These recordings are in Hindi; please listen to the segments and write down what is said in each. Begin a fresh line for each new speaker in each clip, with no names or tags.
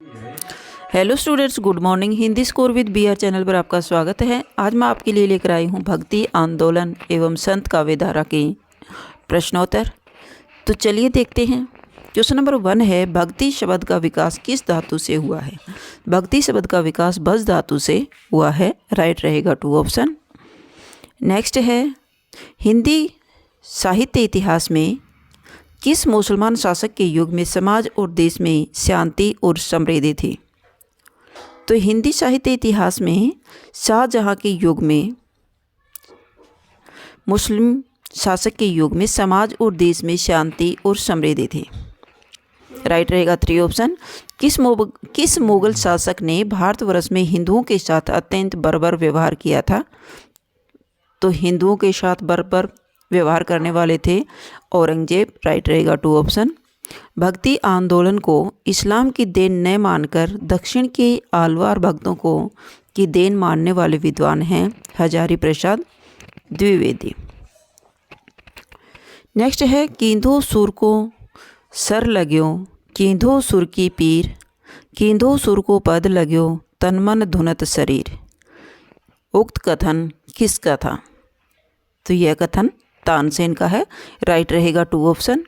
Hello students, good morning. Hindi score with BR channel पर आपका स्वागत है। आज मैं आपके लिए लेकर आई हूँ भक्ति आंदोलन एवं संत काव्यधारा के प्रश्नोत्तर। तो चलिए देखते हैं। क्वेश्चन नंबर 1 है, भक्ति शब्द का विकास किस धातु से हुआ है? भक्ति शब्द का विकास बस धातु से हुआ है। राइट रहेगा 2 ऑप्शन। नेक्स्ट है, हिंदी साहित्य इतिहास में किस मुसलमान शासक के युग में समाज और देश में शांति और समृद्धि थी? तो हिंदी साहित्य इतिहास में शाहजहां के युग में, मुस्लिम शासक के युग में समाज और देश में शांति और समृद्धि थी। राइट रहेगा 3 ऑप्शन। किस मुगल शासक ने भारतवर्ष में हिंदुओं के साथ अत्यंत बर्बर व्यवहार किया था? तो हिंदुओं के साथ बर्बर व्यवहार करने वाले थे औरंगजेब। राइट रहेगा 2 ऑप्शन। भक्ति आंदोलन को इस्लाम की देन न मानकर दक्षिण के आलवार भक्तों को की देन मानने वाले विद्वान हैं हजारी प्रसाद द्विवेदी। नेक्स्ट है, कींधो सुर को सर लाग्यो, कींधो सुर की पीर, कींधो सुर को पद लाग्यो, तन मन धुनत शरीर। उक्त कथन किसका था? तो यह कथन तानसेन का है। राइट रहेगा 2 ऑप्शन।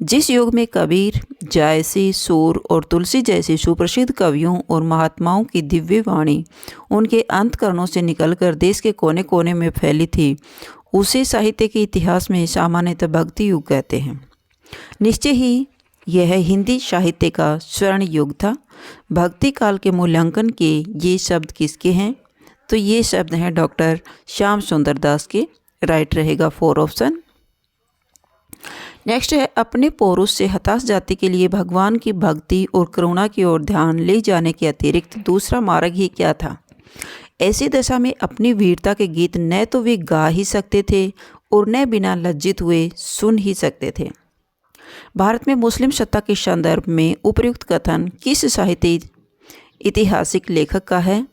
जिस युग में कबीर, जायसी, सूर और तुलसी जैसे सुप्रसिद्ध कवियों और महात्माओं की दिव्य वाणी उनके अंतकरणों से निकलकर देश के कोने कोने में फैली थी, उसे साहित्य के इतिहास में सामान्यतः भक्ति युग कहते हैं। निश्चय ही यह हिंदी साहित्य का स्वर्ण युग था। भक्ति काल के मूल्यांकन के ये शब्द किसके हैं? तो ये शब्द हैं डॉक्टर श्याम सुंदर दास के। राइट रहेगा 4 ऑप्शन। नेक्स्ट है, अपने पौरुष से हताश जाति के लिए भगवान की भक्ति और करुणा की ओर ध्यान ले जाने के अतिरिक्त दूसरा मार्ग ही क्या था? ऐसी दशा में अपनी वीरता के गीत न तो वे गा ही सकते थे और न बिना लज्जित हुए सुन ही सकते थे। भारत में मुस्लिम सत्ता के संदर्भ में उपयुक्त कथन किस साहित्य ऐतिहासिक लेखक का है?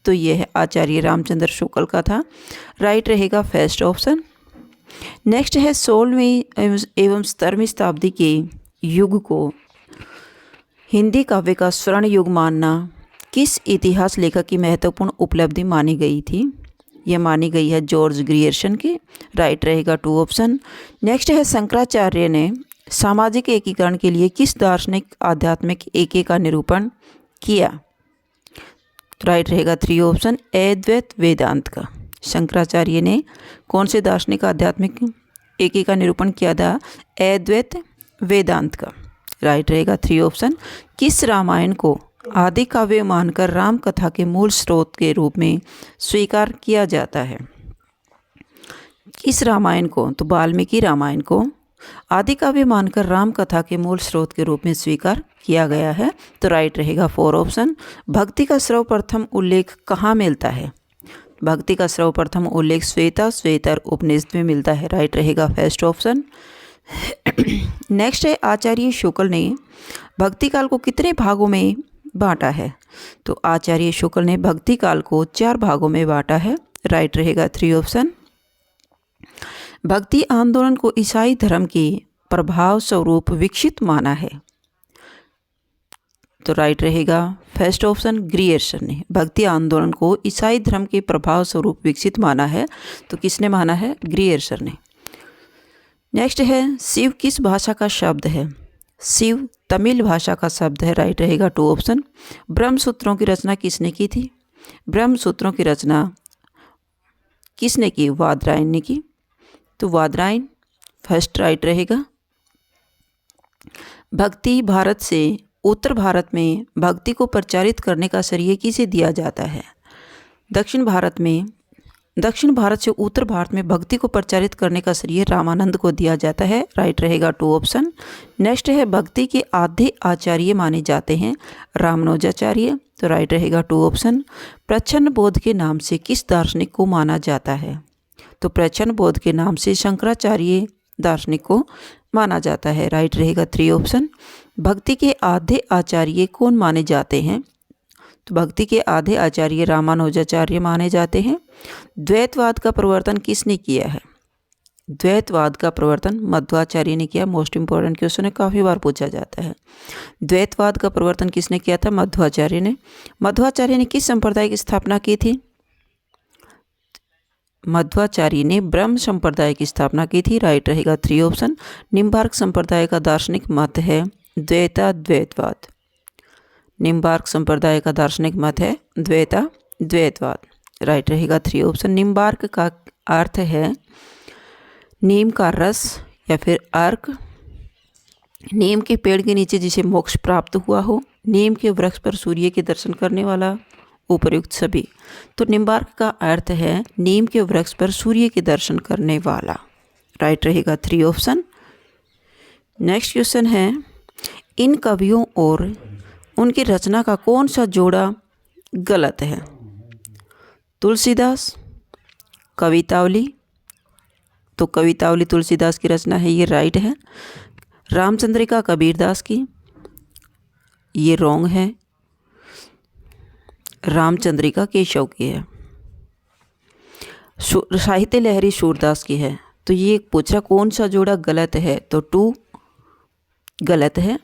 तो यह आचार्य रामचंद्र शुक्ल का था। राइट रहेगा फर्स्ट ऑप्शन। नेक्स्ट है, 16वीं एवं 17वीं शताब्दी के युग को हिंदी काव्य का स्वर्ण युग मानना किस इतिहास लेखक की महत्वपूर्ण उपलब्धि मानी गई थी? यह मानी गई है जॉर्ज ग्रियर्सन के। राइट रहेगा 2 ऑप्शन। नेक्स्ट है, शंकराचार्य ने सामाजिक एकीकरण के लिए किस दार्शनिक आध्यात्मिक एके का निरूपण किया? राइट रहेगा 3 ऑप्शन, अद्वैत वेदांत का। शंकराचार्य ने कौन से दार्शनिक आध्यात्मिक एके का निरूपण किया था? अद्वैत वेदांत का। राइट रहेगा 3 ऑप्शन। किस रामायण को आदि काव्य मानकर राम कथा के मूल स्रोत के रूप में स्वीकार किया जाता है? किस रामायण को? तो वाल्मीकि रामायण को आदि काव्य मानकर राम कथा के मूल स्रोत के रूप में स्वीकार किया गया है। तो राइट रहेगा 4 ऑप्शन। भक्ति का सर्वप्रथम उल्लेख कहाँ मिलता है? भक्ति का सर्वप्रथम उल्लेख श्वेता श्वेतर उपनिषद में मिलता है। राइट रहेगा फर्स्ट ऑप्शन। नेक्स्ट है, आचार्य शुक्ल ने भक्ति काल को कितने भागों में बांटा है? तो आचार्य शुक्ल ने भक्ति काल को 4 भागों में बांटा है। राइट रहेगा 3 ऑप्शन। भक्ति आंदोलन को ईसाई धर्म के प्रभाव स्वरूप विकसित माना है। तो राइट रहेगा फर्स्ट ऑप्शन, ग्रियर्सन ने भक्ति आंदोलन को ईसाई धर्म के प्रभाव स्वरूप विकसित माना है। तो किसने माना है? ग्रियर्सन ने। नेक्स्ट है, शिव किस भाषा का शब्द है? शिव तमिल भाषा का शब्द है। राइट रहेगा 2 ऑप्शन। ब्रह्मसूत्रों की रचना किसने की थी? ब्रह्मसूत्रों की रचना किसने की? वादरायण ने की। तो वादरायण फर्स्ट राइट रहेगा। भक्ति भारत से उत्तर भारत में भक्ति को प्रचारित करने का श्रेय किसे दिया जाता है? दक्षिण भारत से उत्तर भारत में भक्ति को प्रचारित करने का श्रेय रामानंद को दिया जाता है। राइट रहेगा 2 ऑप्शन। नेक्स्ट है, भक्ति के आद्य आचार्य माने जाते हैं रामानुजाचार्य। तो राइट रहेगा 2 ऑप्शन। प्रच्छन्न बोध के नाम से किस दार्शनिक को माना जाता है? तो प्रच्छन्न बोध के नाम से शंकराचार्य दार्शनिक को माना जाता है। राइट रहेगा 3 ऑप्शन। भक्ति के आधे आचार्य कौन माने जाते हैं? तो भक्ति के आधे आचार्य रामानुजाचार्य माने जाते हैं। द्वैतवाद का प्रवर्तन किसने किया है? द्वैतवाद का प्रवर्तन मध्वाचार्य ने किया। मोस्ट इंपॉर्टेंट क्वेश्चन है, काफ़ी बार पूछा जाता है। द्वैतवाद का प्रवर्तन किसने किया था? मध्वाचार्य ने। मध्वाचार्य ने किस संप्रदाय की स्थापना की थी? मध्वाचार्य ने ब्रह्म संप्रदाय की स्थापना की थी। राइट रहेगा 3 ऑप्शन। निम्बार्क संप्रदाय का दार्शनिक मत है द्वैतवाद। निम्बार्क संप्रदाय का दार्शनिक मत है द्वैतवाद। राइट रहेगा 3 ऑप्शन। निम्बार्क का अर्थ है नीम का रस या फिर अर्क। नीम के पेड़ के नीचे जिसे मोक्ष प्राप्त हुआ हो, नीम के वृक्ष पर सूर्य के दर्शन करने वाला, उपयुक्त सभी। तो निम्बार्क का अर्थ है नीम के वृक्ष पर सूर्य के दर्शन करने वाला। राइट रहेगा 3 ऑप्शन। नेक्स्ट क्वेश्चन है, इन कवियों और उनकी रचना का कौन सा जोड़ा गलत है? तुलसीदास, कवितावली। तो कवितावली तुलसीदास की रचना है, ये राइट है। रामचंद्रिका कबीरदास की, ये रॉन्ग है। रामचंद्रिका केशव की है। साहित्य लहरी सूरदास की है। तो ये पूछा कौन सा जोड़ा गलत है, तो 2 गलत है।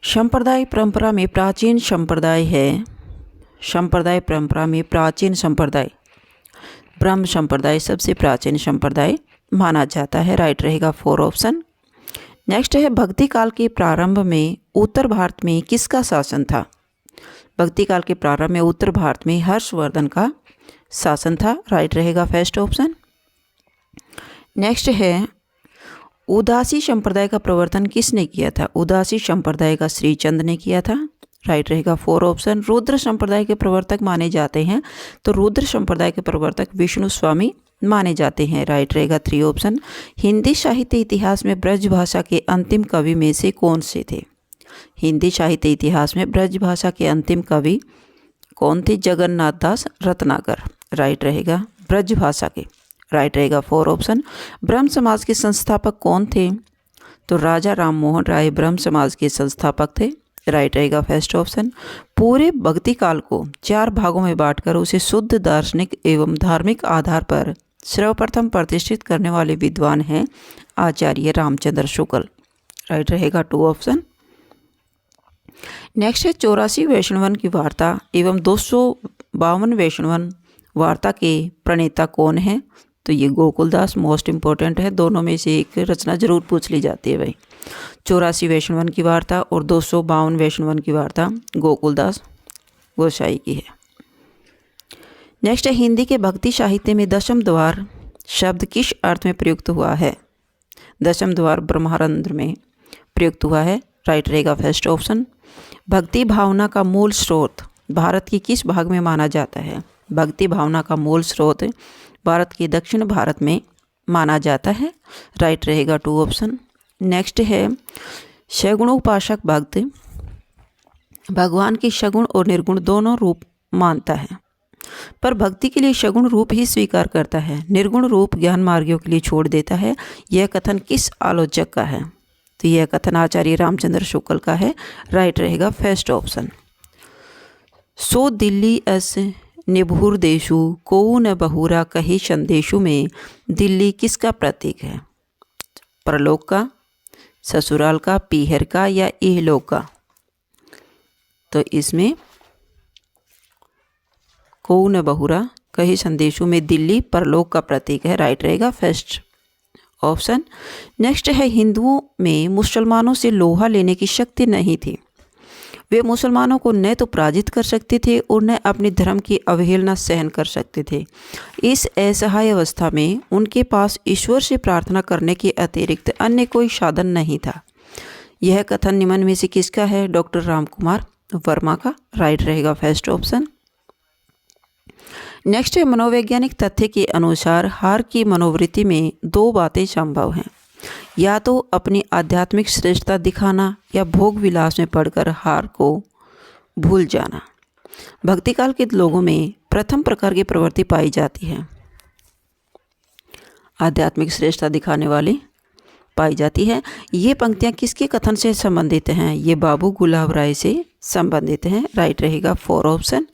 संप्रदाय परंपरा में प्राचीन संप्रदाय है। संप्रदाय परंपरा में प्राचीन संप्रदाय ब्रह्म संप्रदाय सबसे प्राचीन संप्रदाय माना जाता है। राइट रहेगा 4 ऑप्शन। नेक्स्ट है, भक्ति काल के प्रारंभ में उत्तर भारत में किसका शासन था? भक्ति काल के प्रारंभ में उत्तर भारत में हर्षवर्धन का शासन था। राइट रहेगा फर्स्ट ऑप्शन। नेक्स्ट है, उदासी संप्रदाय का प्रवर्तन किसने किया था? उदासी संप्रदाय का श्रीचंद ने किया था। राइट रहेगा 4 ऑप्शन। रुद्र संप्रदाय के प्रवर्तक माने जाते हैं, तो रुद्र संप्रदाय के प्रवर्तक विष्णु स्वामी माने जाते हैं। राइट रहेगा 3 ऑप्शन। हिंदी साहित्य इतिहास में ब्रज भाषा के अंतिम कवि में से कौन से थे? हिंदी साहित्य इतिहास में ब्रज भाषा के अंतिम कवि कौन थे? जगन्नाथ दास रत्नाकर। राइट रहेगा ब्रज भाषा के। राइट रहेगा 4 ऑप्शन। ब्रह्म समाज के संस्थापक कौन थे? तो राजा राम मोहन राय ब्रह्म समाज के संस्थापक थे। राइट रहेगा फर्स्ट ऑप्शन। पूरे भक्ति काल को 4 भागों में बांटकर उसे शुद्ध दार्शनिक एवं धार्मिक आधार पर सर्वप्रथम प्रतिष्ठित करने वाले विद्वान हैं आचार्य रामचंद्र शुक्ल। राइट रहेगा 2 ऑप्शन। नेक्स्ट है, 84 वैष्णवन की वार्ता एवं 252 वैष्णवन वार्ता के प्रणेता कौन है? तो ये गोकुलदास। मोस्ट इंपॉर्टेंट है, दोनों में से एक रचना जरूर पूछ ली जाती है भाई। 84 वैष्णवन की वार्ता और 252 वैष्णवन की वार्ता गोकुलदास गोसाई की है। नेक्स्ट है, हिंदी के भक्ति साहित्य में दशम द्वार शब्द किस अर्थ में प्रयुक्त हुआ है? दशम द्वार ब्रह्मानंद में प्रयुक्त हुआ है। राइट रहेगा फर्स्ट ऑप्शन। भक्ति भावना का मूल स्रोत भारत के किस भाग में माना जाता है? भक्ति भावना का मूल स्रोत भारत के दक्षिण भारत में माना जाता है। राइट रहेगा 2 ऑप्शन। नेक्स्ट है, सगुणोपासक भक्त भगवान के सगुण और निर्गुण दोनों रूप मानता है, पर भक्ति के लिए सगुण रूप ही स्वीकार करता है, निर्गुण रूप ज्ञान मार्गियों के लिए छोड़ देता है। यह कथन किस आलोचक का है? तो यह कथन आचार्य रामचंद्र शुक्ल का है। राइट रहेगा फर्स्ट ऑप्शन। सो दिल्ली अस निभुर देशु को न बहुरा कही संदेशु में दिल्ली किसका प्रतीक है? परलोक का, ससुराल का, पीहर का या इहलोक का? तो इसमें को न बहुरा कही संदेशु में दिल्ली परलोक का प्रतीक है। राइट रहेगा फर्स्ट ऑप्शन। नेक्स्ट है, हिंदुओं में मुसलमानों से लोहा लेने की शक्ति नहीं थी। वे मुसलमानों को न तो पराजित कर सकते थे और न अपने धर्म की अवहेलना सहन कर सकते थे। इस असहाय अवस्था में उनके पास ईश्वर से प्रार्थना करने के अतिरिक्त अन्य कोई साधन नहीं था। यह कथन निम्न में से किसका है? डॉक्टर रामकुमार वर्मा का। राइट रहेगा फर्स्ट ऑप्शन। नेक्स्ट है, मनोवैज्ञानिक तथ्य के अनुसार हार की मनोवृत्ति में 2 बातें संभव हैं, या तो अपनी आध्यात्मिक श्रेष्ठता दिखाना या भोग विलास में पड़कर हार को भूल जाना। भक्ति काल के लोगों में प्रथम प्रकार की प्रवृत्ति पाई जाती है, आध्यात्मिक श्रेष्ठता दिखाने वाली पाई जाती है। ये पंक्तियाँ किसके कथन से संबंधित हैं? ये बाबू गुलाब राय से संबंधित हैं। राइट रहेगा 4 ऑप्शन।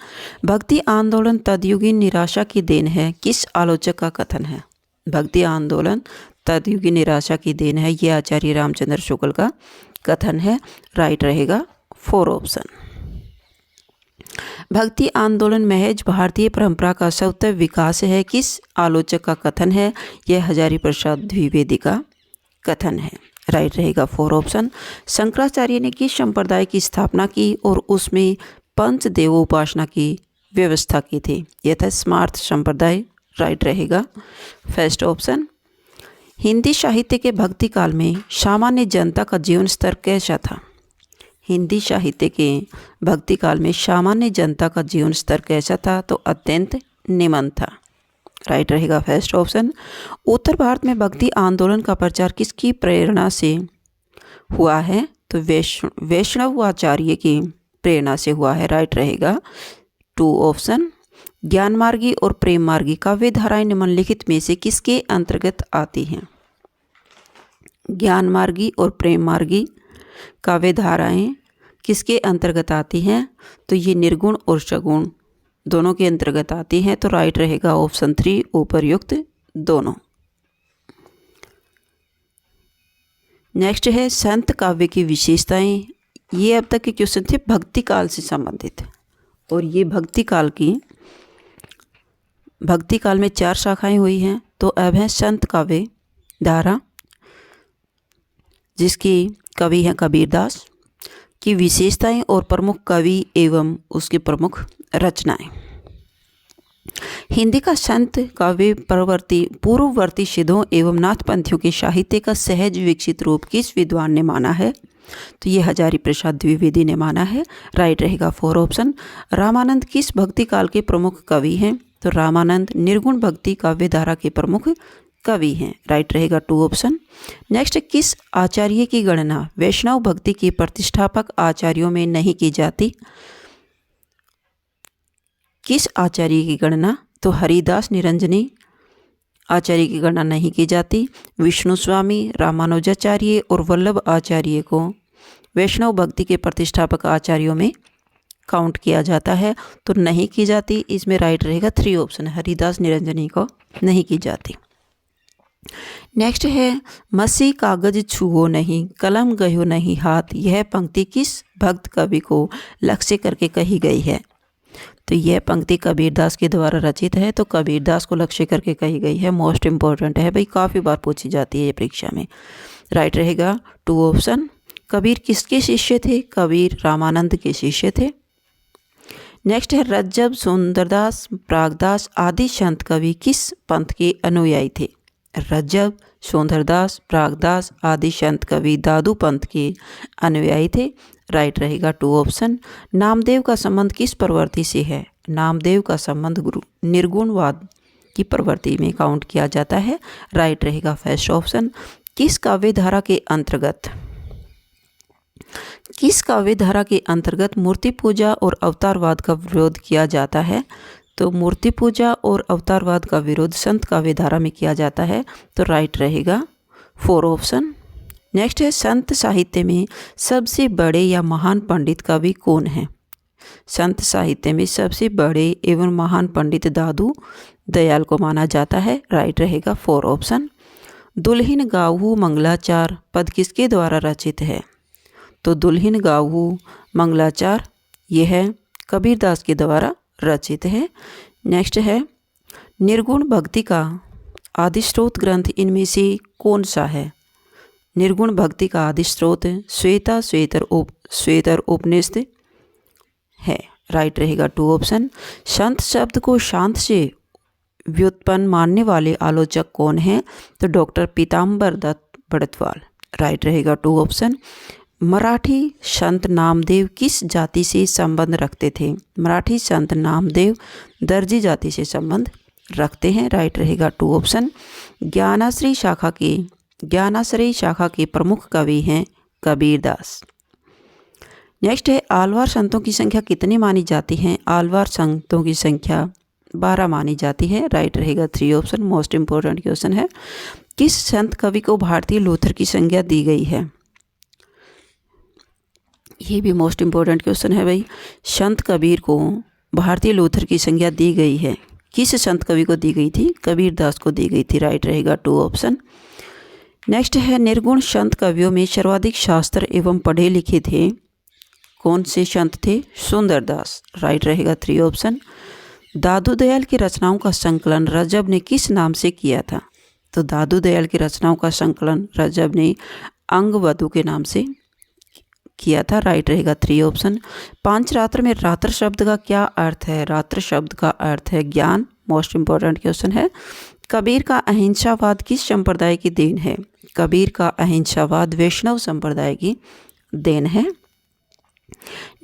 भक्ति आंदोलन तदयुगीन निराशा की देन है, किस आलोचक का कथन है? भक्ति आंदोलन तदयुगी निराशा की देन है, ये आचार्य रामचंद्र शुक्ल का कथन है। राइट रहेगा 4 ऑप्शन। भक्ति आंदोलन महज भारतीय परंपरा का स्वतः विकास है, किस आलोचक का कथन है? यह हजारी प्रसाद द्विवेदी का कथन है। राइट रहेगा 4 ऑप्शन। शंकराचार्य ने किस संप्रदाय की स्थापना की और उसमें पंच देवोपासना की व्यवस्था की थी? यह था स्मार्त संप्रदाय। राइट रहेगा फर्स्ट ऑप्शन। हिंदी साहित्य के भक्ति काल में सामान्य जनता का जीवन स्तर कैसा था? हिंदी साहित्य के भक्ति काल में सामान्य जनता का जीवन स्तर कैसा था? तो अत्यंत निम्न था। राइट रहेगा फर्स्ट ऑप्शन। उत्तर भारत में भक्ति आंदोलन का प्रचार किसकी प्रेरणा से हुआ है? तो वैष्णवाचार्य की प्रेरणा से हुआ है। राइट रहेगा 2 ऑप्शन। ज्ञान मार्गी और प्रेम मार्गी काव्य धाराएं निम्नलिखित में से किसके अंतर्गत आती हैं? ज्ञान मार्गी और प्रेम मार्गी काव्य धाराएं किसके अंतर्गत आती हैं? तो ये निर्गुण और सगुण दोनों के अंतर्गत आती हैं। तो राइट रहेगा ऑप्शन 3 उपर्युक्त दोनों। नेक्स्ट है संत काव्य की विशेषताएं। ये अब तक के क्वेश्चन थे भक्ति काल से संबंधित, और ये भक्ति काल में 4 शाखाएं हुई हैं। तो अब है संत काव्य धारा, जिसकी कवि हैं कबीरदास, की विशेषताएं और प्रमुख कवि एवं उसकी प्रमुख रचनाएं। हिंदी का संत काव्य पूर्ववर्ती सिद्धों एवं नाथपंथियों के साहित्य का सहज विकसित रूप किस विद्वान ने माना है? तो ये हजारी प्रसाद द्विवेदी ने माना है। राइट रहेगा 4 ऑप्शन। रामानंद किस भक्ति काल के प्रमुख कवि हैं? तो रामानंद निर्गुण भक्ति काव्य धारा के प्रमुख कवि हैं। राइट रहेगा 2 ऑप्शन। नेक्स्ट, किस आचार्य की गणना वैष्णव भक्ति के प्रतिष्ठापक आचार्यों में नहीं की जाती? किस आचार्य की गणना? तो हरिदास निरंजनी आचार्य की गणना नहीं की जाती। विष्णु स्वामी, रामानुजाचार्य और वल्लभ आचार्य को वैष्णव भक्ति के प्रतिष्ठापक आचार्यों में काउंट किया जाता है, तो नहीं की जाती। इसमें राइट रहेगा 3 ऑप्शन। हरिदास निरंजनी को नहीं की जाती। नेक्स्ट है मसी कागज छुओ नहीं, कलम गयो नहीं हाथ। यह पंक्ति किस भक्त कवि को लक्ष्य करके कही गई है? तो यह पंक्ति कबीरदास के द्वारा रचित है। तो कबीरदास को लक्ष्य करके कही गई है। मोस्ट इम्पोर्टेंट है भाई, काफ़ी बार पूछी जाती है ये परीक्षा में। राइट रहेगा 2 ऑप्शन। कबीर किसके शिष्य थे? कबीर रामानंद के शिष्य थे। नेक्स्ट है रज्जब, सुंदरदास, प्रागदास आदि संत कवि किस पंथ के अनुयायी थे? रज्जब, सुंदरदास, प्रागदास आदि संत कवि दादू पंथ के अनुयायी थे। राइट रहेगा 2 ऑप्शन। नामदेव का संबंध किस प्रवृत्ति से है? नामदेव का संबंध निर्गुणवाद की प्रवृत्ति में काउंट किया जाता है। राइट रहेगा फर्स्ट ऑप्शन। किस काव्य धारा के अंतर्गत मूर्ति पूजा और अवतारवाद का विरोध किया जाता है? तो मूर्ति पूजा और अवतारवाद का विरोध संत काव्य धारा में किया जाता है। तो राइट रहेगा 4 ऑप्शन। नेक्स्ट है संत साहित्य में सबसे बड़े या महान पंडित कवि कौन है? संत साहित्य में सबसे बड़े एवं महान पंडित दादू दयाल को माना जाता है। राइट रहेगा 4 ऑप्शन। दुल्हिन गावहू मंगलाचार पद किसके द्वारा रचित है? तो दुल्हिन गावहू मंगलाचार यह है कबीरदास के द्वारा रचित है। नेक्स्ट है निर्गुण भक्ति का आदि स्रोत ग्रंथ इनमें से कौन सा है? निर्गुण भक्ति का आदि स्रोत श्वेतर उपनिषद है। राइट रहेगा 2 ऑप्शन। संत शब्द को शांत से व्युत्पन्न मानने वाले आलोचक कौन हैं? तो डॉक्टर पीताम्बर दत्त बड़तवाल। राइट रहेगा 2 ऑप्शन। मराठी संत नामदेव किस जाति से संबंध रखते थे? मराठी संत नामदेव दर्जी जाति से संबंध रखते हैं। राइट रहेगा 2 ऑप्शन। ज्ञानाश्रयी शाखा के प्रमुख कवि हैं कबीरदास। नेक्स्ट है आलवार संतों की संख्या कितनी मानी जाती है? आलवार संतों की संख्या 12 मानी जाती है। राइट रहेगा 3 ऑप्शन। मोस्ट इम्पोर्टेंट क्वेश्चन है। किस संत कवि को भारतीय लूथर की संज्ञा दी गई है? ये भी मोस्ट इम्पोर्टेंट क्वेश्चन है भाई। संत कबीर को भारतीय लूथर की संज्ञा दी गई है। किस संत कवि को दी गई थी? कबीरदास को दी गई थी। राइट रहेगा 2 ऑप्शन। नेक्स्ट है निर्गुण संत कवियों में सर्वाधिक शास्त्र एवं पढ़े लिखे थे। कौन से संत थे? सुंदरदास। राइट रहेगा 3 ऑप्शन। दादू दयाल की रचनाओं का संकलन रजब ने किस नाम से किया था? तो दादू दयाल की रचनाओं का संकलन रजब ने अंगवधु के नाम से किया था। राइट रहेगा 3 ऑप्शन। पांचरात्र में रात्र शब्द का क्या अर्थ है? रात्र शब्द का अर्थ है ज्ञान। मोस्ट इंपॉर्टेंट क्वेश्चन है। कबीर का अहिंसावाद किस संप्रदाय की देन है? कबीर का अहिंसावाद वैष्णव संप्रदाय की देन है।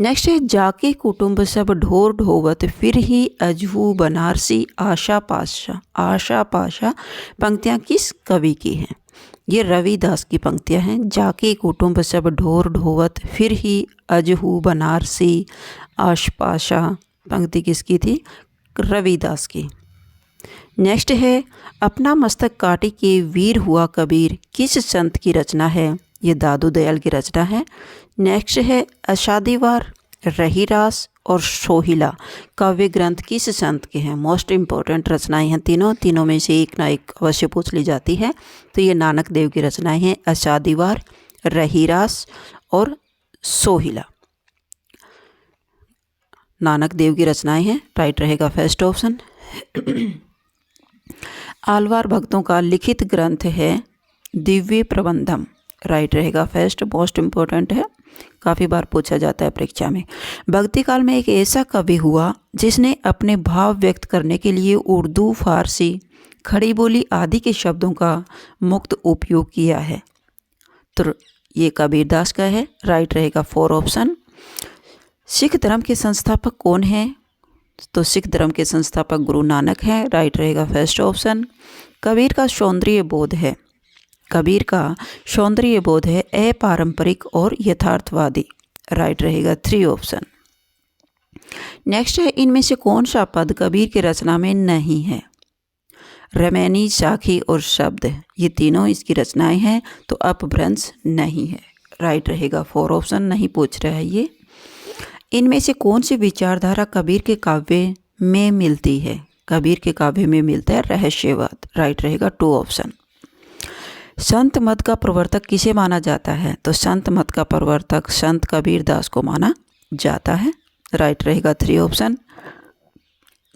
नेक्स्ट है जाके कुटुंब सब ढोर ढोवत फिर ही अजहू बनारसी आशा पाशा। आशा पाशा पंक्तियाँ किस कवि की हैं? ये रविदास की पंक्तियाँ हैं। जाके कुटुंब सब ढोर ढोवत फिर ही अजहू बनारसी आशा पाशा पंक्ति किसकी थी? रविदास की। नेक्स्ट है अपना मस्तक काटी के वीर हुआ कबीर किस संत की रचना है? ये दादू दयाल की रचना है। नेक्स्ट है अशादीवार, रहीरास और सोहिला काव्य ग्रंथ किस संत के हैं? मोस्ट इंपॉर्टेंट रचनाएं हैं तीनों में से एक ना एक अवश्य पूछ ली जाती है। तो ये नानक देव की रचनाएं हैं, अशादीवार, रहीरास और सोहिला नानक देव की रचनाएं हैं। राइट रहेगा फर्स्ट ऑप्शन। आलवार भक्तों का लिखित ग्रंथ है दिव्य प्रबंधम। राइट रहेगा फर्स्ट। मोस्ट इंपॉर्टेंट है, काफ़ी बार पूछा जाता है परीक्षा में। भक्ति काल में एक ऐसा कवि हुआ जिसने अपने भाव व्यक्त करने के लिए उर्दू, फारसी, खड़ी बोली आदि के शब्दों का मुक्त उपयोग किया है। तो ये कबीरदास का है। राइट रहेगा 4 ऑप्शन। सिख धर्म के संस्थापक कौन हैं? तो सिख धर्म के संस्थापक गुरु नानक हैं। राइट रहेगा फर्स्ट ऑप्शन। कबीर का सौंदर्य बोध है। कबीर का सौंदर्य बोध है अपारंपरिक और यथार्थवादी। राइट रहेगा 3 ऑप्शन। नेक्स्ट है इनमें से कौन सा पद कबीर की रचना में नहीं है? रमैनी, साखी और शब्द ये तीनों इसकी रचनाएं हैं। तो अपभ्रंश नहीं है। राइट रहेगा 4 ऑप्शन। नहीं पूछ रहा है ये। इनमें से कौन सी विचारधारा कबीर के काव्य में मिलती है? कबीर के काव्य में मिलता है रहस्यवाद। राइट रहेगा 2 ऑप्शन। संत मत का प्रवर्तक किसे माना जाता है? तो संत मत का प्रवर्तक संत कबीरदास को माना जाता है। राइट रहेगा 3 ऑप्शन।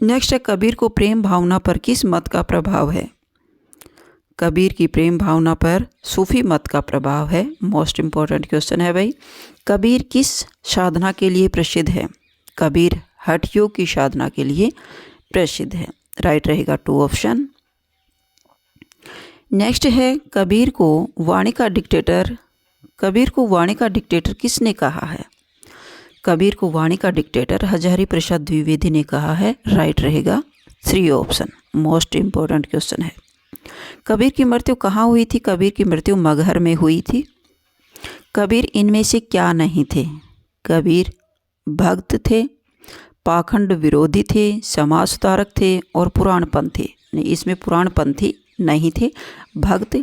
नेक्स्ट है कबीर को प्रेम भावना पर किस मत का प्रभाव है? कबीर की प्रेम भावना पर सूफी मत का प्रभाव है। मोस्ट इंपॉर्टेंट क्वेश्चन है भाई। कबीर किस साधना के लिए प्रसिद्ध है? कबीर हठ योग की साधना के लिए प्रसिद्ध है। राइट रहेगा 2 ऑप्शन। नेक्स्ट है कबीर को वाणी का डिक्टेटर किसने कहा है? कबीर को वाणी का डिक्टेटर हजारी प्रसाद द्विवेदी ने कहा है। राइट रहेगा 3 ऑप्शन। मोस्ट इंपॉर्टेंट क्वेश्चन है। कबीर की मृत्यु कहाँ हुई थी? कबीर की मृत्यु मगहर में हुई थी। कबीर इनमें से क्या नहीं थे? कबीर भक्त थे, पाखंड विरोधी थे, समाज सुधारक थे और पुराणपंथी। नहीं, इसमें पुराणपंथी नहीं थे। भक्त,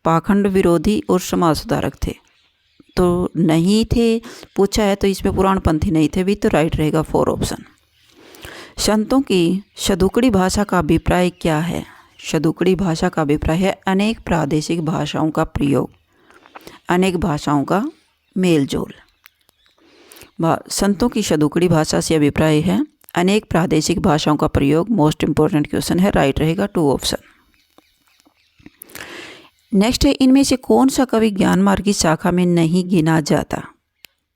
पाखंड विरोधी और समाज सुधारक थे तो नहीं थे पूछा है, तो इसमें पुराणपंथी नहीं थे भी। तो राइट रहेगा 4 ऑप्शन। संतों की शदुकड़ी भाषा का अभिप्राय क्या है? शदुकड़ी भाषा का अभिप्राय है अनेक प्रादेशिक भाषाओं का प्रयोग, अनेक भाषाओं का मेलजोल। संतों की शदुकड़ी भाषा से अभिप्राय है अनेक प्रादेशिक भाषाओं का प्रयोग। मोस्ट इंपॉर्टेंट क्वेश्चन है। राइट रहेगा 2 ऑप्शन। नेक्स्ट है इनमें से कौन सा कवि ज्ञान मार्ग की शाखा में नहीं गिना जाता?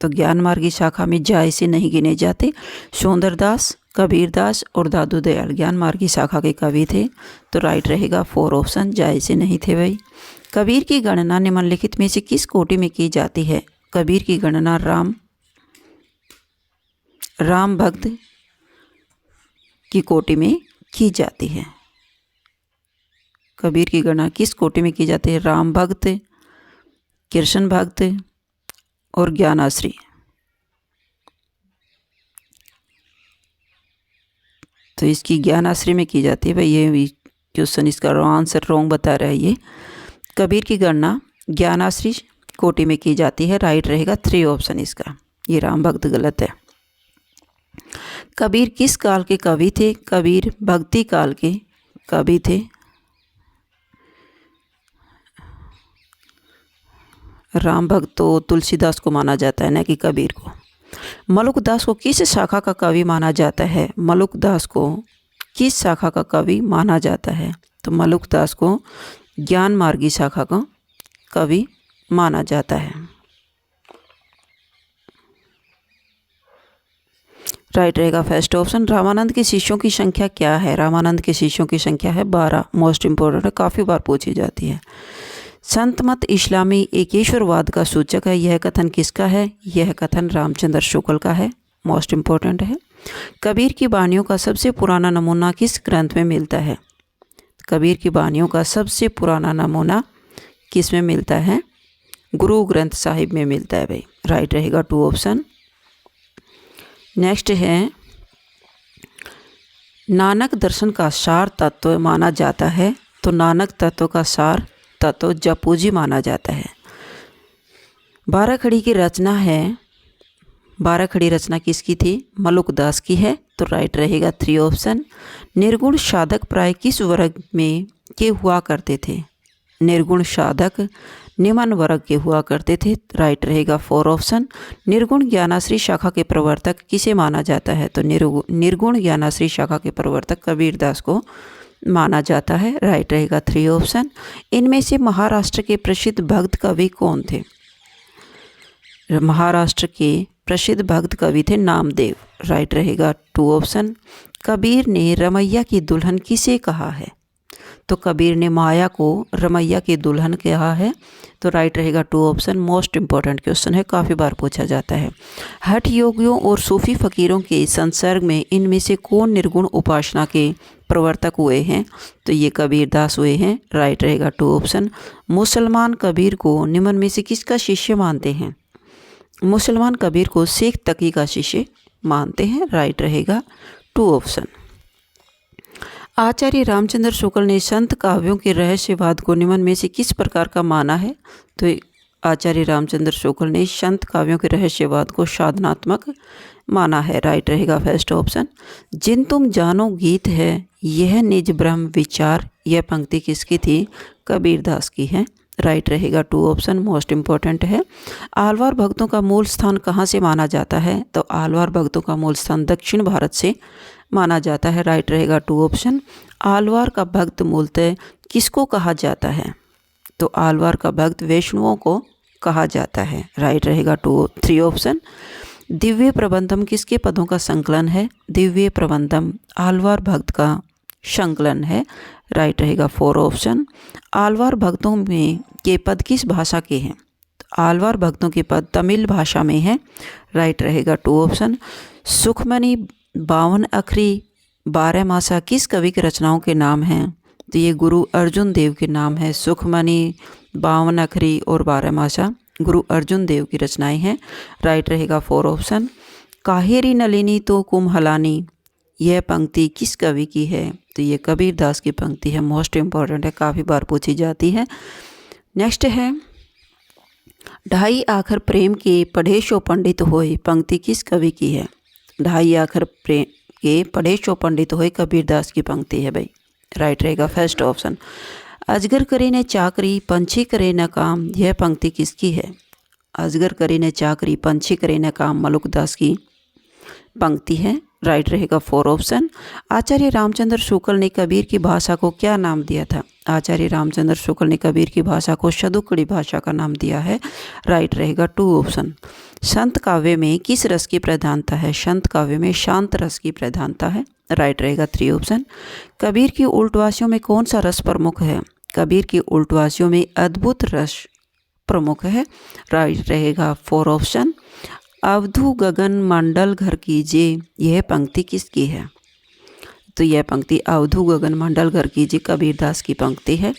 तो ज्ञान मार्ग की शाखा में जाय से नहीं गिने जाते। सुंदरदास, कबीरदास और दादू दयाल ज्ञान मार्ग की शाखा के कवि थे। तो राइट रहेगा 4 ऑप्शन। जाय से नहीं थे भाई। कबीर की गणना निम्नलिखित में से किस कोटि में की जाती है? कबीर की गणना राम भक्त की कोटि में की जाती है। कबीर की गणना किस कोटि में की जाती है? राम भक्त, कृष्ण भक्त और ज्ञानाश्री। तो इसकी ज्ञानाश्री में की जाती है भाई। ये क्वेश्चन इसका आंसर रॉन्ग बता रहा है ये। कबीर की गणना ज्ञानाश्री कोटि में की जाती है। राइट रहेगा 3 ऑप्शन इसका। ये राम भक्त गलत है। कबीर किस काल के कवि थे? कबीर भक्ति काल के कवि थे। राम भक्त तो तुलसीदास को माना जाता है, न कि कबीर को। मलुकदास को किस शाखा का कवि माना जाता है? मलुकदास को किस शाखा का कवि माना जाता है? तो मलुकदास को ज्ञान मार्गी शाखा का कवि माना जाता है। राइट रहेगा फर्स्ट ऑप्शन। रामानंद के शिष्यों की संख्या क्या है? रामानंद के शिष्यों की संख्या है 12। मोस्ट इंपॉर्टेंट है, काफ़ी बार पूछी जाती है। संत मत इस्लामी एकेश्वरवाद का सूचक है। यह कथन किसका है? यह कथन रामचंद्र शुक्ल का है। मोस्ट इंपॉर्टेंट है। कबीर की वाणियों का सबसे पुराना नमूना किस ग्रंथ में मिलता है? कबीर की वाणियों का सबसे पुराना नमूना किस में मिलता है? गुरु ग्रंथ साहिब में मिलता है भाई। राइट रहेगा 2 ऑप्शन। नेक्स्ट है, नानक दर्शन का सार तत्व माना जाता है। तो नानक तत्व का सार तत्व जपूजी माना जाता है। 12 खड़ी की रचना है। 12 खड़ी रचना किसकी थी? मलुकदास की है। तो राइट रहेगा 3 ऑप्शन। निर्गुण साधक प्राय किस वर्ग में के हुआ करते थे? निर्गुण साधक निम्न वर्ग के हुआ करते थे। राइट रहेगा 4 ऑप्शन। निर्गुण ज्ञानाश्री शाखा के प्रवर्तक किसे माना जाता है? तो निर्गुण ज्ञानाश्री शाखा के प्रवर्तक कबीरदास को माना जाता है। राइट रहेगा 3 ऑप्शन। इनमें से महाराष्ट्र के प्रसिद्ध भक्त कवि कौन थे? महाराष्ट्र के प्रसिद्ध भक्त कवि थे नामदेव। राइट रहेगा 2 ऑप्शन। कबीर ने रमैया की दुल्हन किसे कहा है? तो कबीर ने माया को रमैया की दुल्हन कहा है। तो राइट रहेगा 2 ऑप्शन। मोस्ट इंपॉर्टेंट क्वेश्चन है, काफ़ी बार पूछा जाता है। हठ योगियों और सूफी फकीरों के संसर्ग में इनमें से कौन निर्गुण उपासना के प्रवर्तक हुए हैं? तो ये कबीरदास हुए हैं। राइट रहेगा 2 ऑप्शन। मुसलमान कबीर को निम्न में से किसका शिष्य मानते हैं? मुसलमान कबीर को शेख तकी का शिष्य मानते हैं। राइट रहेगा 2 ऑप्शन। आचार्य रामचंद्र शुक्ल ने संत काव्यों के रहस्यवाद को निम्न में से किस प्रकार का माना है? तो आचार्य रामचंद्र शुक्ल ने संत काव्यों के रहस्यवाद को साधनात्मक माना है। राइट रहेगा फर्स्ट ऑप्शन। जिन तुम जानो गीत है यह निज ब्रह्म विचार, यह पंक्ति किसकी थी? कबीरदास की है। राइट रहेगा 2 ऑप्शन। मोस्ट इंपॉर्टेंट है। आलवार भक्तों का मूल स्थान कहाँ से माना जाता है? तो आलवार भक्तों का मूल स्थान दक्षिण भारत से माना जाता है। राइट रहेगा 2 ऑप्शन। आलवार का भक्त मूलतः किसको कहा जाता है? तो आलवार का भक्त वैष्णवों को कहा जाता है। राइट रहेगा 3 ऑप्शन। दिव्य प्रबंधम किसके पदों का संकलन है? दिव्य प्रबंधम आलवार भक्त का संकलन है। राइट रहेगा 4 ऑप्शन। आलवार भक्तों में के पद किस भाषा के हैं? आलवार भक्तों के पद तमिल भाषा में है। राइट रहेगा 2 ऑप्शन। सुखमणि 52 अखरी 12 मासा किस कवि के रचनाओं के नाम हैं? तो ये गुरु अर्जुन देव के नाम है। सुखमणि 52 अखरी और 12 मासा गुरु अर्जुन देव की रचनाएं हैं। राइट रहेगा 4 ऑप्शन। काहेरी नलिनी तो कुम्हलानी, यह पंक्ति किस कवि की है? तो ये कबीरदास की पंक्ति है। मोस्ट इंपॉर्टेंट है, काफ़ी बार पूछी जाती है। नेक्स्ट है, ढाई आखर प्रेम के पढ़े सो पंडित होए, पंक्ति किस कवि की है? ढाई आखर प्रेम के पढ़े सो पंडित होए कबीरदास की पंक्ति है भाई। राइट रहेगा फर्स्ट ऑप्शन। अजगर करे न चाकरी पंछी करे न काम, यह पंक्ति किसकी है? अजगर करे न चाकरी पंछी करे न काम मलुकदास की पंक्ति है। राइट रहेगा 4 ऑप्शन। आचार्य रामचंद्र शुक्ल ने कबीर की भाषा को क्या नाम दिया था? आचार्य रामचंद्र शुक्ल ने कबीर की भाषा को शतुकड़ी भाषा का नाम दिया है। राइट रहेगा 2 ऑप्शन। संत काव्य में किस रस की प्रधानता है? संत काव्य में शांत रस की प्रधानता है। राइट रहेगा 3 ऑप्शन। कबीर की उल्टवासियों में कौन सा रस प्रमुख है? कबीर की उल्टवासियों में अद्भुत रस प्रमुख है। राइट रहेगा 4 ऑप्शन। अवधु गगन मंडल घर कीजिए, यह पंक्ति किसकी है? तो यह पंक्ति अवधु गगन मंडल घर कीजिए कबीरदास की पंक्ति है।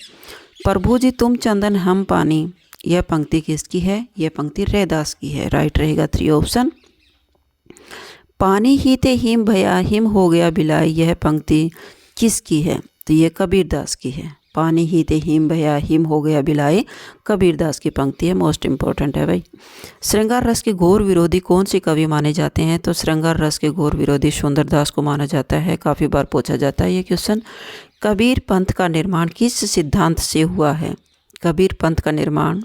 प्रभु जी तुम चंदन हम पानी, यह पंक्ति किसकी है? यह पंक्ति रैदास की है। राइट रहेगा 3 ऑप्शन। पानी ही ते हिम भया हिम हो गया बिलाई, यह पंक्ति किसकी है? तो यह कबीरदास की है। पानी ही ते हिम भया, हिम हो गया बिलाए, कबीरदास की पंक्ति है, मोस्ट इम्पोर्टेंट है भाई। श्रृंगार रस के घोर विरोधी कौन से कवि माने जाते हैं? तो श्रृंगार रस के घोर विरोधी सुंदरदास को माना जाता है। काफ़ी बार पूछा जाता है ये क्वेश्चन। कबीर पंथ का निर्माण किस सिद्धांत से हुआ है? कबीर पंथ का निर्माण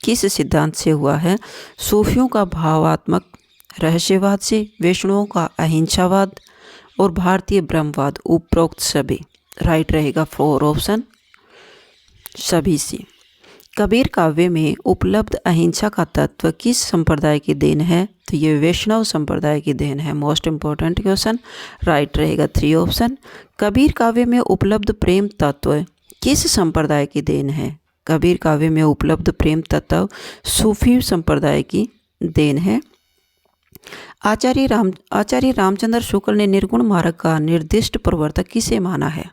किस सिद्धांत से हुआ है? सूफियों का भावात्मक रहस्यवाद से, वैष्णवों का अहिंसावाद और भारतीय ब्रह्मवाद, उपरोक्त सभी। राइट रहेगा 4 ऑप्शन सभी से। कबीर काव्य में उपलब्ध अहिंसा का तत्व किस संप्रदाय की देन है? तो ये वैष्णव संप्रदाय की देन है। Most important question. राइट रहेगा 3 ऑप्शन। कबीर काव्य में उपलब्ध प्रेम तत्व किस संप्रदाय की देन है? कबीर काव्य में उपलब्ध प्रेम तत्व सूफी संप्रदाय की देन है। आचार्य रामचंद्र शुक्ल ने निर्गुण मार्ग का निर्दिष्ट प्रवर्तक किसे माना है?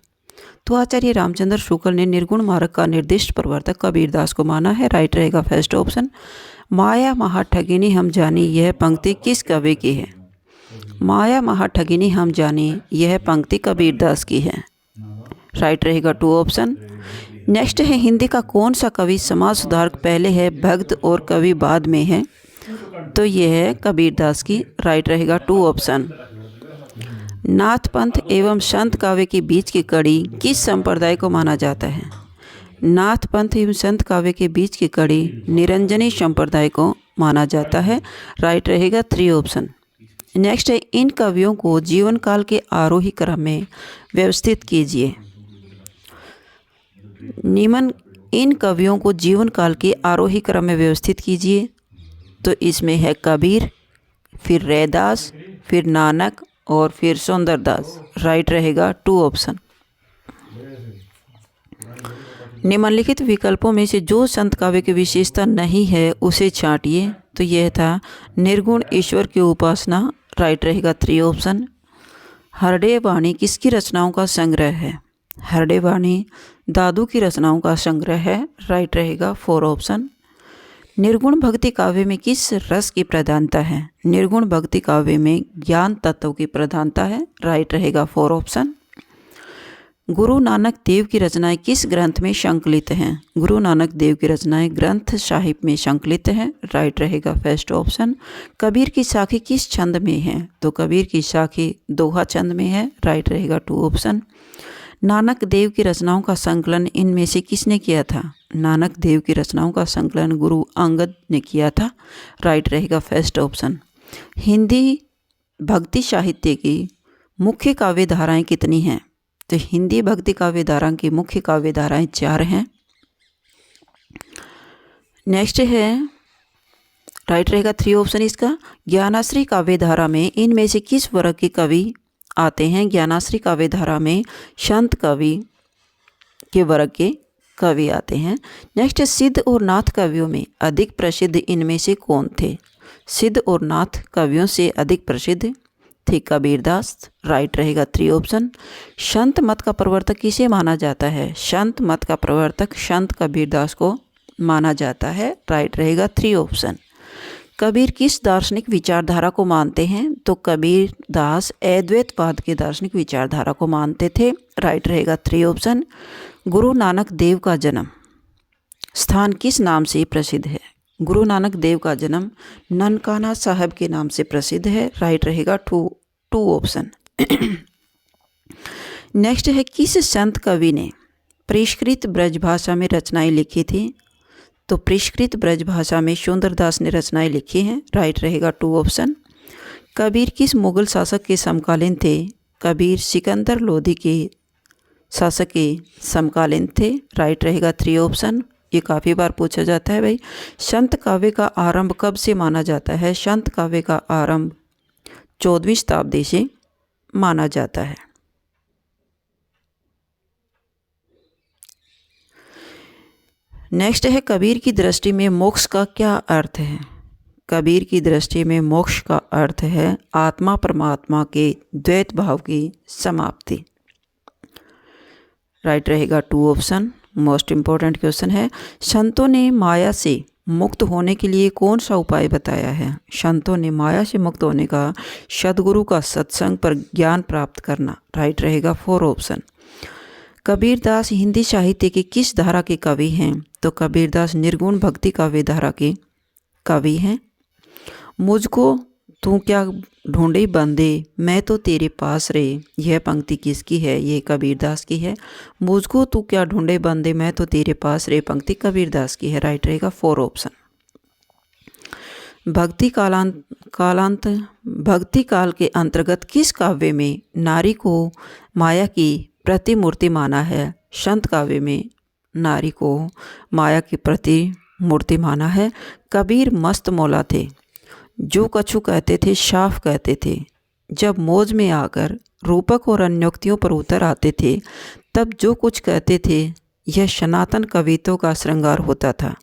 तो आचार्य रामचंद्र शुक्ल ने निर्गुण मार्ग का निर्दिष्ट प्रवर्तक कबीरदास को माना है। राइट रहेगा फर्स्ट ऑप्शन। माया महाठगिनी हम जानी, यह पंक्ति किस कवि की है? माया महाठगिनी हम जानी, यह पंक्ति कबीरदास की है। राइट रहेगा 2 ऑप्शन। नेक्स्ट है, हिंदी का कौन सा कवि समाज सुधारक पहले है, भक्त और कवि बाद में है? तो यह है कबीरदास की। राइट रहेगा 2 ऑप्शन। नाथ पंथ एवं संत काव्य के बीच की कड़ी किस संप्रदाय को माना जाता है? नाथ पंथ एवं संत काव्य के बीच की कड़ी निरंजनी संप्रदाय को माना जाता है। राइट रहेगा 3 ऑप्शन। नेक्स्ट है, इन कवियों को जीवन काल के आरोही क्रम में व्यवस्थित कीजिए। इन कवियों को जीवन काल के आरोही क्रम में व्यवस्थित कीजिए। तो इसमें है कबीर, फिर रैदास, फिर नानक और फिर सुंदरदास। राइट रहेगा 2 ऑप्शन। निम्नलिखित विकल्पों में से जो संत काव्य की विशेषता नहीं है उसे छांटिए। तो यह था निर्गुण ईश्वर की उपासना। राइट रहेगा 3 ऑप्शन। हरडे वाणी किसकी रचनाओं का संग्रह है? हरडे वाणी दादू की रचनाओं का संग्रह है। राइट रहेगा 4 ऑप्शन। निर्गुण भक्ति काव्य में किस रस की प्रधानता है? निर्गुण भक्ति काव्य में ज्ञान तत्व की प्रधानता है। राइट रहेगा 4 ऑप्शन। गुरु नानक देव की रचनाएं किस ग्रंथ में संकलित हैं? गुरु नानक देव की रचनाएं ग्रंथ साहिब में संकलित हैं। राइट रहेगा फर्स्ट ऑप्शन। कबीर की साखी किस छंद में है? तो कबीर की साखी दोहा छंद में है। राइट रहेगा 2 ऑप्शन। नानक देव की रचनाओं का संकलन इनमें से किसने किया था? नानक देव की रचनाओं का संकलन गुरु अंगद ने किया था। राइट रहेगा फर्स्ट ऑप्शन। हिंदी भक्ति साहित्य की मुख्य काव्य धाराएं कितनी हैं? तो हिंदी भक्ति काव्य धारा की मुख्य काव्य धाराएं 4 हैं। नेक्स्ट है, राइट रहेगा 3 ऑप्शन इसका। ज्ञानाश्री काव्य धारा में इनमें से किस वर्ग के कवि आते हैं? ज्ञानाश्री काव्य धारा में संत कवि के वर्ग के कवि आते हैं। नेक्स्ट है, सिद्ध और नाथ कवियों में अधिक प्रसिद्ध इनमें से कौन थे? सिद्ध और नाथ कवियों से अधिक प्रसिद्ध थे कबीरदास। राइट रहेगा 3 ऑप्शन। संत मत का प्रवर्तक किसे माना जाता है? संत मत का प्रवर्तक संत कबीरदास को माना जाता है। राइट रहेगा 3 ऑप्शन। कबीर किस दार्शनिक विचारधारा को मानते हैं? तो कबीरदास अद्वैतवाद के दार्शनिक विचारधारा को मानते थे। राइट रहेगा 3 ऑप्शन। गुरु नानक देव का जन्म स्थान किस नाम से प्रसिद्ध है? गुरु नानक देव का जन्म ननकाना साहब के नाम से प्रसिद्ध है। राइट रहेगा 2 ऑप्शन। नेक्स्ट है, किस संत कवि ने परिष्कृत ब्रजभाषा में रचनाएं लिखी थी? तो परिष्कृत ब्रजभाषा में सुंदरदास ने रचनाएं लिखी हैं। राइट रहेगा 2 ऑप्शन। कबीर किस मुगल शासक के समकालीन थे? कबीर सिकंदर लोधी के शासक के समकालीन थे। राइट रहेगा 3 ऑप्शन। ये काफ़ी बार पूछा जाता है भाई। संत काव्य का आरंभ कब से माना जाता है? संत काव्य का आरंभ 14वीं शताब्दी से माना जाता है। नेक्स्ट है, कबीर की दृष्टि में मोक्ष का क्या अर्थ है? कबीर की दृष्टि में मोक्ष का अर्थ है आत्मा परमात्मा के द्वैत भाव की समाप्ति। राइट रहेगा 2 ऑप्शन। मोस्ट इम्पोर्टेंट क्वेश्चन है, संतों ने माया से मुक्त होने के लिए कौन सा उपाय बताया है? संतों ने माया से मुक्त होने का सद्गुरु का सत्संग पर ज्ञान प्राप्त करना। राइट रहेगा 4 ऑप्शन। कबीरदास हिंदी साहित्य के किस धारा के कवि हैं? तो कबीरदास निर्गुण भक्ति काव्य धारा के कवि हैं। मुझको तू क्या ढूंढे बंदे, मैं तो तेरे पास रे, यह पंक्ति किसकी है? ये कबीरदास की है। मुझको तू क्या ढूंढे बंदे, मैं तो तेरे पास रे पंक्ति कबीरदास की है। राइट रहेगा 4 ऑप्शन। भक्ति काल के अंतर्गत किस काव्य में नारी को माया की प्रतिमूर्ति माना है? संत काव्य में नारी को माया की प्रतिमूर्ति माना है। कबीर मस्त मौला थे, जो कछु कहते थे साफ कहते थे। जब मौज में आकर रूपक और अन्योक्तियों पर उतर आते थे, तब जो कुछ कहते थे यह सनातन कवित्व का श्रृंगार होता था।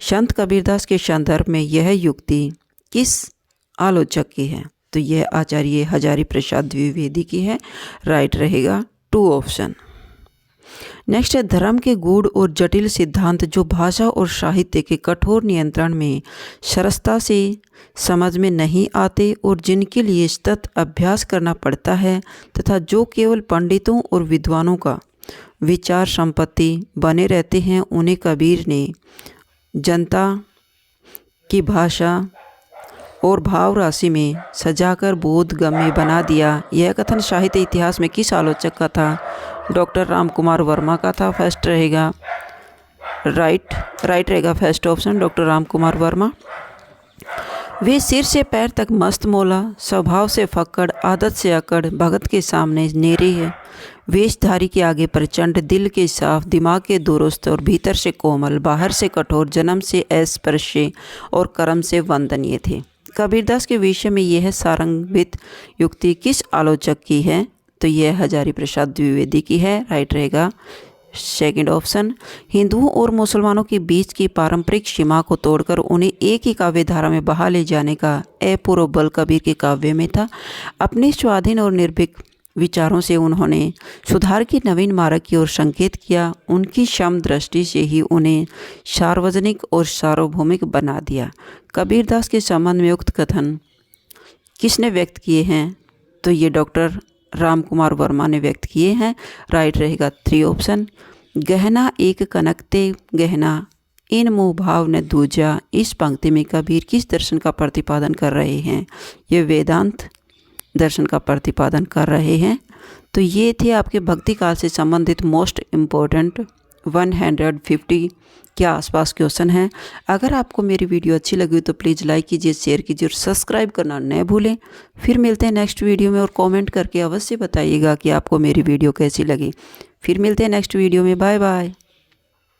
संत कबीरदास के संदर्भ में यह युक्ति किस आलोचक की है? तो यह आचार्य हजारी प्रसाद द्विवेदी की है। राइट रहेगा 2 ऑप्शन। नेक्स्ट है, धर्म के गूढ़ और जटिल सिद्धांत जो भाषा और साहित्य के कठोर नियंत्रण में सरसता से समझ में नहीं आते और जिनके लिए सतत अभ्यास करना पड़ता है तथा जो केवल पंडितों और विद्वानों का विचार संपत्ति बने रहते हैं, उन्हें कबीर ने जनता की भाषा और भाव राशि में सजाकर बोधगम्य बना दिया। यह कथन साहित्य इतिहास में किस आलोचक का था? डॉक्टर राम कुमार वर्मा का था। फर्स्ट रहेगा राइट रहेगा first option, doctor Ram Kumar Verma. वे सिर से पैर तक मस्त मौला, स्वभाव से फक्कड़, आदत से अकड़, भगत के सामने नेरे है, वेशधारी के आगे प्रचंड, दिल के साफ, दिमाग के दुरुस्त और भीतर से कोमल, बाहर से कठोर, जन्म से अस्पृश्य और कर्म से वंदनीय थे। कबीरदास के विषय में यह सारंगित युक्ति किस आलोचक की है? तो यह हजारी प्रसाद द्विवेदी की है। राइट रहेगा सेकंड ऑप्शन। हिंदुओं और मुसलमानों के बीच की पारंपरिक सीमा को तोड़कर उन्हें एक ही काव्य धारा में बहा ले जाने का अपूर्व बल कबीर के काव्य में था। अपने स्वाधीन और निर्भीक विचारों से उन्होंने सुधार की नवीन मार्ग की ओर संकेत किया। उनकी क्षम दृष्टि से ही उन्हें सार्वजनिक और सार्वभौमिक बना दिया। कबीरदास के संबंध में उक्त कथन किसने व्यक्त किए हैं? तो ये डॉक्टर राम कुमार वर्मा ने व्यक्त किए हैं। राइट रहेगा 3 ऑप्शन। गहना एक कनकते गहना, इन मोह भाव ने दूजा। इस पंक्ति में कबीर किस दर्शन का प्रतिपादन कर रहे हैं? ये वेदांत दर्शन का प्रतिपादन कर रहे हैं। तो ये थे आपके भक्ति काल से संबंधित मोस्ट इम्पोर्टेंट 150 के आसपास क्वेश्चन हैं। अगर आपको मेरी वीडियो अच्छी लगी तो प्लीज़ लाइक कीजिए, शेयर कीजिए और सब्सक्राइब करना न भूलें। फिर मिलते हैं नेक्स्ट वीडियो में और कमेंट करके अवश्य बताइएगा कि आपको मेरी वीडियो कैसी लगी। फिर मिलते हैं नेक्स्ट वीडियो में। Bye bye.